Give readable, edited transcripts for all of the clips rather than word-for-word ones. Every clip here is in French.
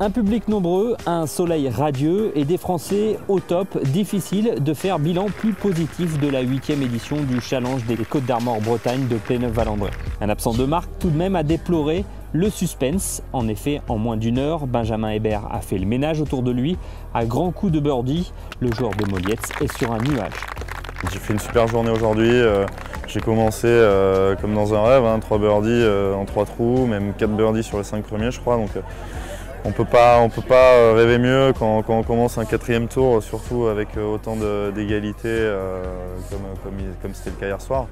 Un public nombreux, un soleil radieux et des Français au top. Difficile de faire bilan plus positif de la 8e édition du Challenge des Côtes d'Armor Bretagne de Pléneuf-Valandré. Un absent de marque tout de même à déplorer le suspense. En effet, en moins d'une heure, Benjamin Hébert a fait le ménage autour de lui. À grands coups de birdie, le joueur de Mollietz est sur un nuage. J'ai fait une super journée aujourd'hui. J'ai commencé comme dans un rêve, 3 birdies en 3 trous, même 4 birdies sur les 5 premiers je crois. Donc, on peut pas rêver mieux quand on commence un 4e tour, surtout avec autant d'égalité comme c'était le cas hier soir.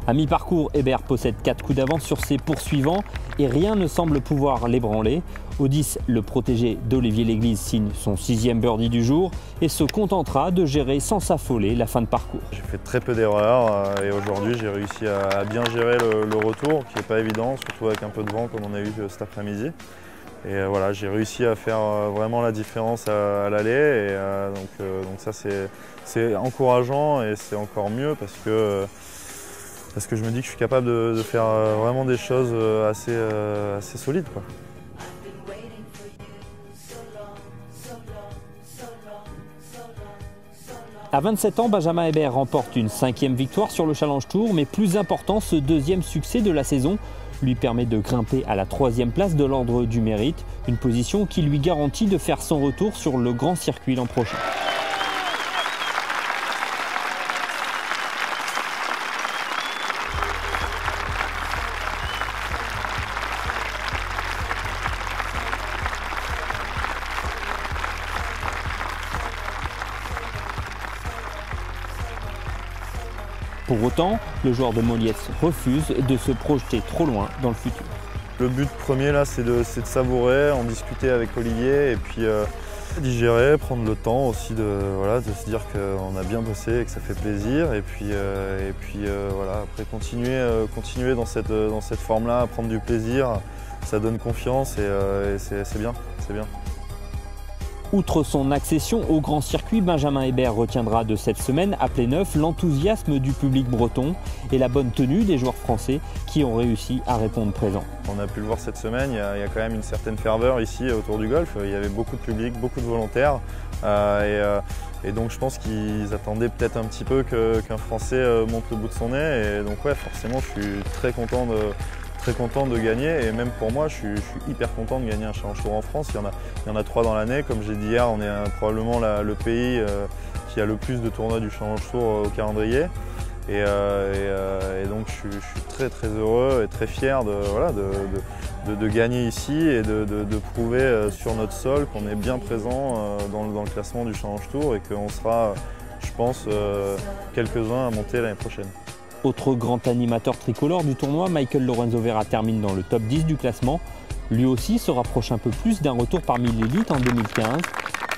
À mi-parcours, Hébert possède 4 coups d'avance sur ses poursuivants et rien ne semble pouvoir l'ébranler. Au 10, le protégé d'Olivier Léglise signe son 6e birdie du jour et se contentera de gérer sans s'affoler la fin de parcours. J'ai fait très peu d'erreurs et aujourd'hui j'ai réussi à bien gérer le retour qui n'est pas évident, surtout avec un peu de vent comme on a eu cet après-midi. Et voilà, j'ai réussi à faire vraiment la différence à l'aller et donc ça c'est encourageant et c'est encore mieux parce que je me dis que je suis capable de faire vraiment des choses assez solides, quoi. À 27 ans, Benjamin Hébert remporte une 5e victoire sur le Challenge Tour, mais plus important, ce 2e succès de la saison lui permet de grimper à la 3e place de l'ordre du mérite, une position qui lui garantit de faire son retour sur le grand circuit l'an prochain. Pour autant, le joueur de Mollietz refuse de se projeter trop loin dans le futur. Le but premier là, c'est de savourer, en discuter avec Olivier et puis digérer, prendre le temps aussi de se dire qu'on a bien bossé et que ça fait plaisir. Et puis voilà, après continuer dans cette forme-là, à prendre du plaisir, ça donne confiance et c'est bien, c'est bien. Outre son accession au grand circuit, Benjamin Hébert retiendra de cette semaine à Pléneuf l'enthousiasme du public breton et la bonne tenue des joueurs français qui ont réussi à répondre présent. On a pu le voir cette semaine, il y a quand même une certaine ferveur ici autour du golf. Il y avait beaucoup de public, beaucoup de volontaires et donc je pense qu'ils attendaient peut-être un petit peu qu'un Français monte le bout de son nez. Et donc ouais, forcément je suis très content de gagner et même pour moi je suis hyper content de gagner un Challenge Tour en France. Il y en a 3 dans l'année, comme j'ai dit hier, on est probablement le pays qui a le plus de tournois du Challenge Tour au calendrier et donc je suis très heureux et très fier de gagner ici et de prouver sur notre sol qu'on est bien présent dans le classement du Challenge Tour et qu'on sera, je pense, quelques-uns à monter l'année prochaine. Autre grand animateur tricolore du tournoi, Michael Lorenzo Vera termine dans le top 10 du classement. Lui aussi se rapproche un peu plus d'un retour parmi l'élite en 2015.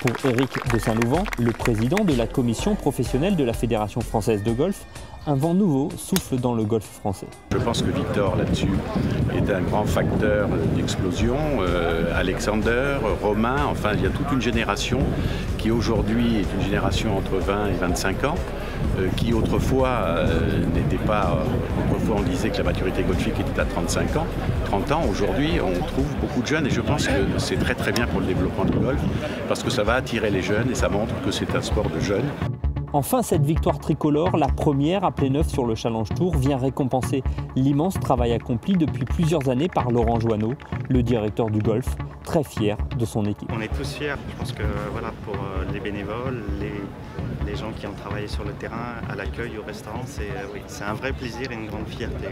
Pour Éric de Saint-Louvent, le président de la commission professionnelle de la Fédération française de golf, un vent nouveau souffle dans le golf français. Je pense que Victor, là-dessus, est un grand facteur d'explosion. Alexander, Romain, enfin, il y a toute une génération qui aujourd'hui est une génération entre 20 et 25 ans, qui autrefois n'était pas... Autrefois, on disait que la maturité golfique était à 35 ans. 30 ans, aujourd'hui, on trouve beaucoup de jeunes et je pense que c'est très bien pour le développement du golf parce que ça va attirer les jeunes et ça montre que c'est un sport de jeunes. Enfin, cette victoire tricolore, la première à Pléneuf sur le Challenge Tour, vient récompenser l'immense travail accompli depuis plusieurs années par Laurent Joanneau, le directeur du golf, très fier de son équipe. On est tous fiers, je pense que voilà, pour les bénévoles, les gens qui ont travaillé sur le terrain, à l'accueil, au restaurant, c'est un vrai plaisir et une grande fierté.